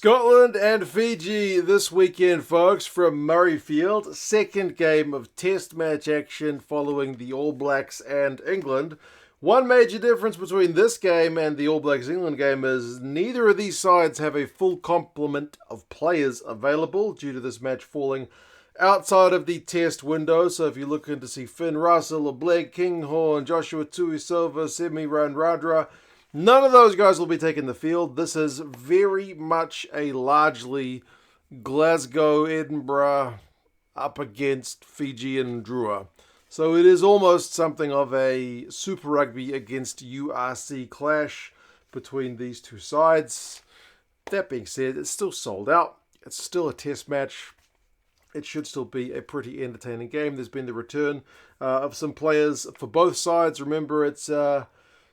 Scotland and Fiji this weekend, folks, from Murraryfield. Second game of test match action following the All Blacks and England. One major difference between this game and the All Blacks England game is neither of these sides have a full complement of players available due to this match falling outside of the test window. So if you're looking to see Finn Russell, Blake Kinghorn, Josua Tuisova, Semi Radradra, none of those guys will be taking the field. This is very much a largely Glasgow, Edinburgh up against Fiji and Drua. So it is almost something of a Super Rugby against URC clash between these two sides. That being said, it's still sold out. It's still a test match. It should still be a pretty entertaining game. There's been the return of some players for both sides. Remember, it's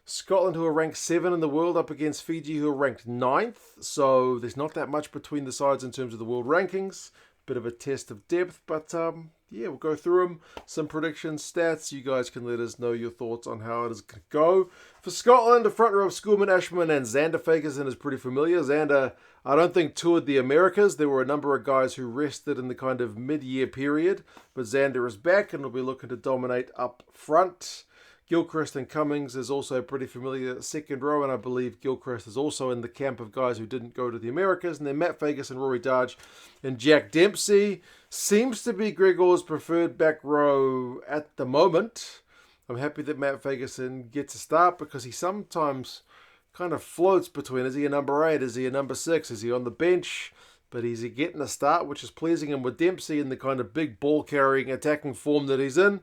Scotland, who are ranked 7 in the world, up against Fiji, who are ranked 9th. So there's not that much between the sides in terms of the world rankings. Bit of a test of depth, but yeah, we'll go through them. Some predictions, stats. You guys can let us know your thoughts on how it is going to go. For Scotland, the front row of Schoolman, Ashman, and Xander Fagerson is pretty familiar. Xander, I don't think, toured the Americas. There were a number of guys who rested in the kind of mid-year period, but Xander is back and will be looking to dominate up front. Gilchrist and Cummings is also pretty familiar second row, and I believe Gilchrist is also in the camp of guys who didn't go to the Americas. And then Matt Fagerson, Rory Darge, and Jack Dempsey seems to be Gregor's preferred back row at the moment. I'm happy that Matt Fagerson gets a start because he sometimes kind of floats between, is he a number 8, is he a number 6, is he on the bench? But he's getting a start, which is pleasing him with Dempsey in the kind of big ball-carrying attacking form that he's in.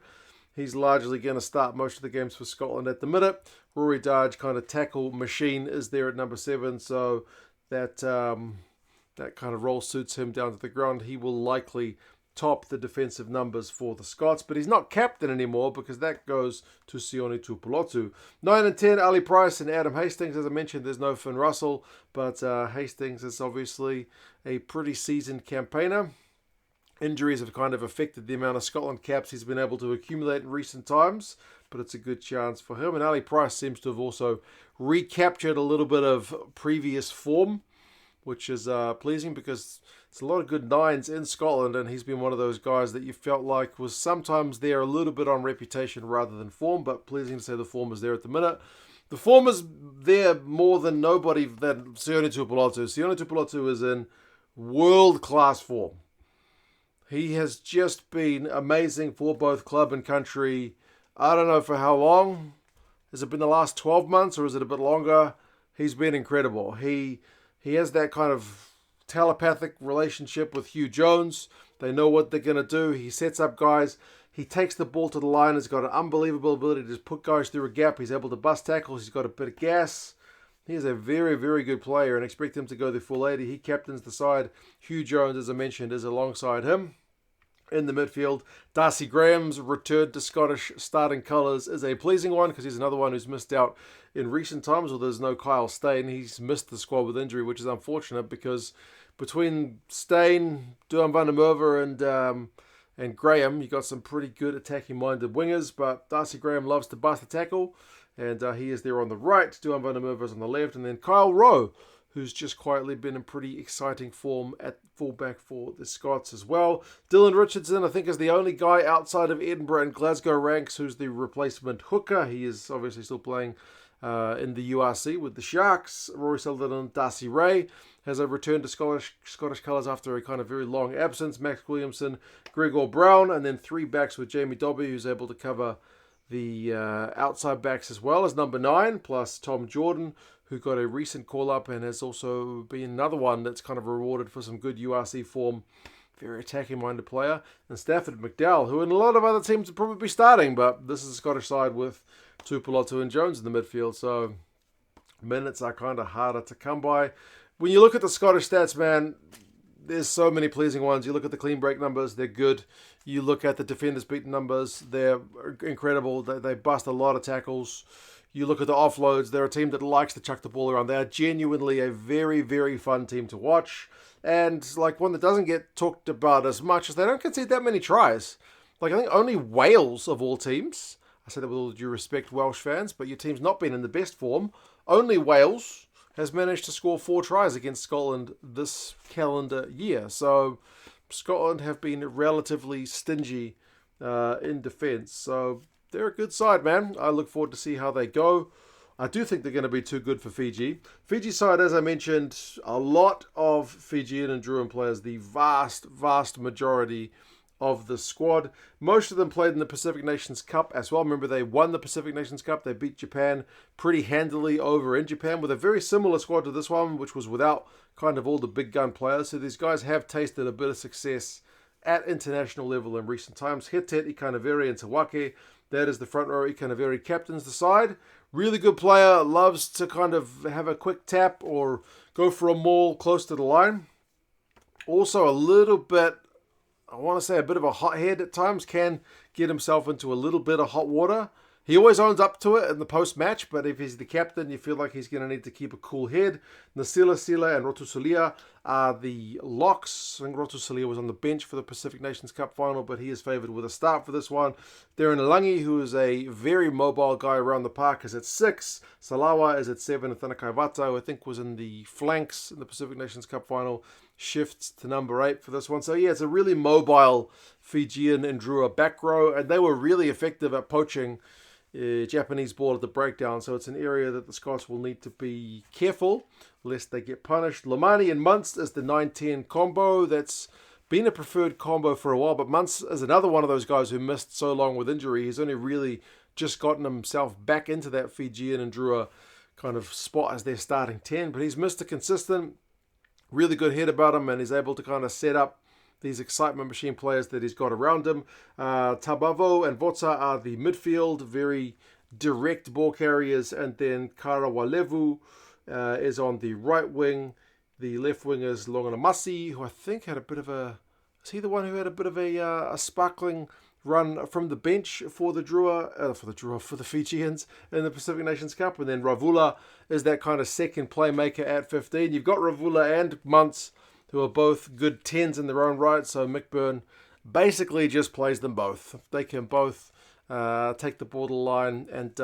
He's largely going to start most of the games for Scotland at the minute. Rory Darge, kind of tackle machine, is there at number 7, so that kind of role suits him down to the ground. He will likely top the defensive numbers for the Scots, but he's not captain anymore because that goes to Sione Tuipulotu. 9 and 10, Ali Price and Adam Hastings. As I mentioned, there's no Finn Russell, but Hastings is obviously a pretty seasoned campaigner. Injuries have kind of affected the amount of Scotland caps he's been able to accumulate in recent times, but it's a good chance for him. And Ali Price seems to have also recaptured a little bit of previous form, which is pleasing because it's a lot of good 9s in Scotland, and he's been one of those guys that you felt like was sometimes there a little bit on reputation rather than form, but pleasing to say the form is there at the minute. The form is there more than nobody than Sione Tuipulotu. Sione Tuipulotu is in world-class form. He has just been amazing for both club and country. I don't know for how long. Has it been the last 12 months or is it a bit longer? He's been incredible. He has that kind of telepathic relationship with Hugh Jones. They know what they're going to do. He sets up guys. He takes the ball to the line. He's got an unbelievable ability to just put guys through a gap. He's able to bust tackles. He's got a bit of gas. He is a very, very good player and expect him to go the full 80. He captains the side. Hugh Jones, as I mentioned, is alongside him. In the midfield, Darcy Graham's return to Scottish starting colours is a pleasing one because he's another one who's missed out in recent times. Well, there's no Kyle Steyn. He's missed the squad with injury, which is unfortunate because between Steyn, Duan van der Merwe and Graham, you got some pretty good attacking-minded wingers, but Darcy Graham loves to bust a tackle, and he is there on the right. Duan van der Merwe is on the left, and then Kyle Rowe, who's just quietly been in pretty exciting form at fullback for the Scots as well. Dylan Richardson, I think, is the only guy outside of Edinburgh and Glasgow ranks who's the replacement hooker. He is obviously still playing in the URC with the Sharks. Rory Sutherland, Darcy Ray has a return to Scottish colours after a kind of very long absence. Max Williamson, Gregor Brown, and then 3 backs with Jamie Dobby, who's able to cover the outside backs as well as number 9, plus Tom Jordan, who got a recent call-up and has also been another one that's kind of rewarded for some good URC form. Very attacking-minded player. And Stafford McDowell, who in a lot of other teams would probably be starting, but this is a Scottish side with Tuipulotu and Jones in the midfield, so minutes are kind of harder to come by. When you look at the Scottish stats, man, there's so many pleasing ones. You look at the clean break numbers, they're good. You look at the defenders beaten numbers, they're incredible. They bust a lot of tackles. You look at the offloads, they're a team that likes to chuck the ball around. They are genuinely a very, very fun team to watch. And like one that doesn't get talked about as much as they don't concede that many tries. Like I think only Wales of all teams, I say that with all due respect, Welsh fans, but your team's not been in the best form. Only Wales has managed to score 4 tries against Scotland this calendar year. So Scotland have been relatively stingy in defence. So they're a good side, man. I look forward to see how they go. I do think they're going to be too good for Fiji. Fiji side, as I mentioned, a lot of Fijian and Druin players, the vast majority of the squad. Most of them played in the Pacific Nations Cup as well. Remember, they won the Pacific Nations Cup. They beat Japan pretty handily over in Japan with a very similar squad to this one, which was without kind of all the big gun players. So these guys have tasted a bit of success at international level in recent times. Hetet, Ikanaveri and Tawake. That is the front row. Ikanaveri captains the side. Really good player, loves to kind of have a quick tap or go for a maul close to the line. Also a little bit, I want to say a bit of a hothead at times, can get himself into a little bit of hot water. He always owns up to it in the post-match, but if he's the captain, you feel like he's going to need to keep a cool head. Nasila Sila and Rotusalia are the locks. I think Rotusalia was on the bench for the Pacific Nations Cup final, but he is favoured with a start for this one. Darren Alangi, who is a very mobile guy around the park, is at 6. Salawa is at 7. And Thanakai Vato, I think, was in the flanks in the Pacific Nations Cup final, shifts to number 8 for this one. So yeah, it's a really mobile Fijian and Drua back row, and they were really effective at poaching Japanese ball at the breakdown, so it's an area that the Scots will need to be careful lest they get punished. Lomani and Munst is the 9-10 combo. That's been a preferred combo for a while, but Munst is another one of those guys who missed so long with injury. He's only really just gotten himself back into that Fijian and Drua kind of spot as their starting 10, but he's Mr. Consistent, really good head about him, and he's able to kind of set up these excitement machine players that he's got around him. Tabavo and Votsa are the midfield, very direct ball carriers, and then Karawalevu is on the right wing. The left wing is Longanamasi, who I think had a bit of a... Is he the one who had a bit of a sparkling run from the bench for the for the Fijians in the Pacific Nations Cup? And then Ravula is that kind of second playmaker at 15. You've got Ravula and Muntz, who are both good 10s in their own right, so McBurn basically just plays them both. They can both take the ball to the line and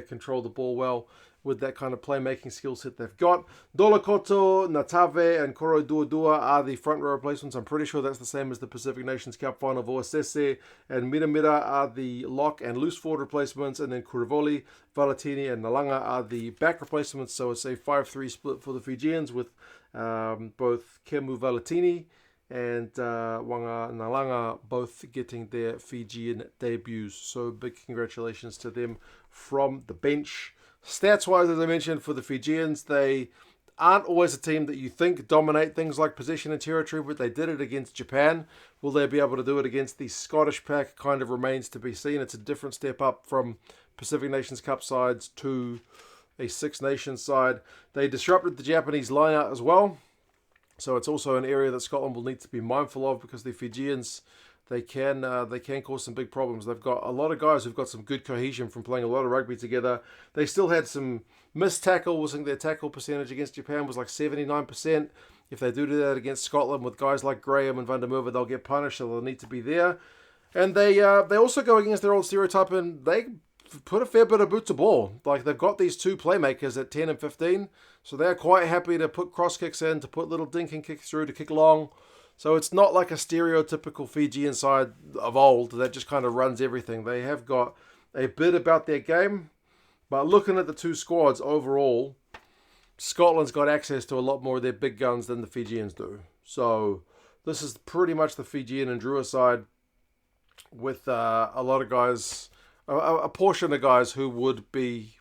control the ball well with that kind of playmaking skill set they've got. Dolakoto, Natave, and Koro Duadua are the front row replacements. I'm pretty sure that's the same as the Pacific Nations Cup final. Voasese and Miramira are the lock and loose forward replacements, and then Kurivoli, Valetini, and Nalanga are the back replacements. So it's a 5-3 split for the Fijians with both Kemu Valetini and Wanga Nalanga both getting their Fijian debuts. So big congratulations to them from the bench. Stats-wise, as I mentioned, for the Fijians, they aren't always a team that you think dominate things like possession and territory, but they did it against Japan. Will they be able to do it against the Scottish pack? Kind of remains to be seen. It's a different step up from Pacific Nations Cup sides to a Six Nations side. They disrupted the Japanese line-out as well. So it's also an area that Scotland will need to be mindful of, because the Fijians, they can cause some big problems. They've got a lot of guys who've got some good cohesion from playing a lot of rugby together. They still had some missed tackles. I think their tackle percentage against Japan was like 79%. If they do that against Scotland with guys like Graham and Van der Merwe, they'll get punished, so they'll need to be there. And they also go against their old stereotype, and they put a fair bit of boot to ball. Like, they've got these two playmakers at 10 and 15, so they're quite happy to put cross kicks in, to put little dinking kicks through, to kick long. So it's not like a stereotypical Fijian side of old that just kind of runs everything. They have got a bit about their game, but looking at the two squads overall, Scotland's got access to a lot more of their big guns than the Fijians do. So this is pretty much the Fijian and Drua side with a lot of guys, a portion of guys who would be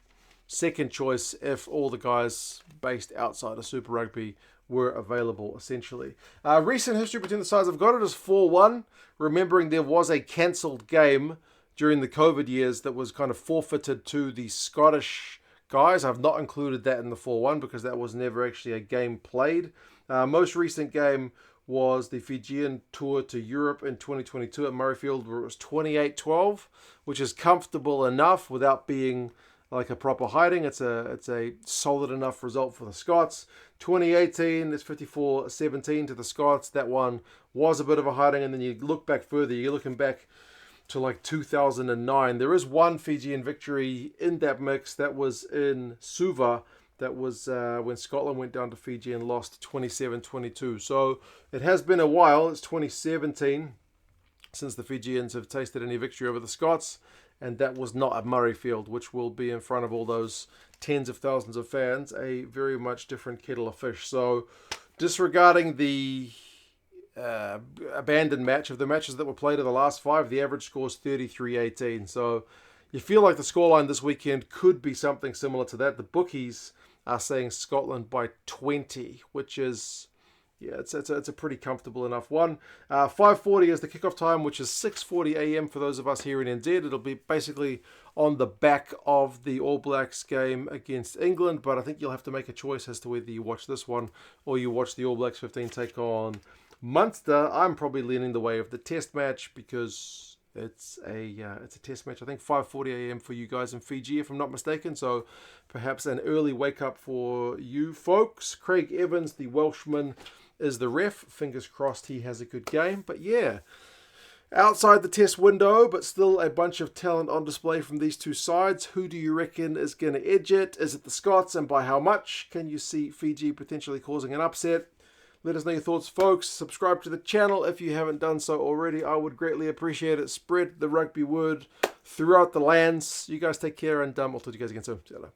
second choice if all the guys based outside of Super Rugby were available, essentially. Recent history between the sides, I've got it as 4-1, remembering there was a cancelled game during the COVID years that was kind of forfeited to the Scottish guys. I've not included that in the 4-1 because that was never actually a game played. Most recent game was the Fijian tour to Europe in 2022 at Murraryfield, where it was 28-12, which is comfortable enough without being like a proper hiding. It's a solid enough result for the Scots. 2018, it's 54-17 to the Scots. That one was a bit of a hiding, and then you look back further, you're looking back to like 2009. There is one Fijian victory in that mix. That was in Suva That was when Scotland went down to Fiji and lost 27-22. So it has been a while. It's 2017 since the Fijians have tasted any victory over the Scots. And that was not at Murraryfield, which will be in front of all those tens of thousands of fans. A very much different kettle of fish. So disregarding the abandoned match, of the matches that were played in the last 5, the average score is 33-18. So you feel like the scoreline this weekend could be something similar to that. The bookies are saying Scotland by 20, which is, yeah, it's a pretty comfortable enough one. 5:40 is the kickoff time, which is 6:40 a.m. for those of us here in NZ. It'll be basically on the back of the All Blacks game against England, but I think you'll have to make a choice as to whether you watch this one or you watch the All Blacks 15 take on Munster. I'm probably leaning the way of the test match because it's a test match. I think 5:40 a.m. for you guys in Fiji, if I'm not mistaken. So perhaps an early wake up for you folks. Craig Evans, the Welshman, is the ref. Fingers crossed he has a good game. But yeah, outside the test window, but still a bunch of talent on display from these two sides. Who do you reckon is going to edge it? Is it the Scots, and by how much? Can you see Fiji potentially causing an upset? Let us know your thoughts, folks. Subscribe to the channel if you haven't done so already. I would greatly appreciate it. Spread the rugby word throughout the lands. You guys take care, and I'll talk to you guys again soon. See you later.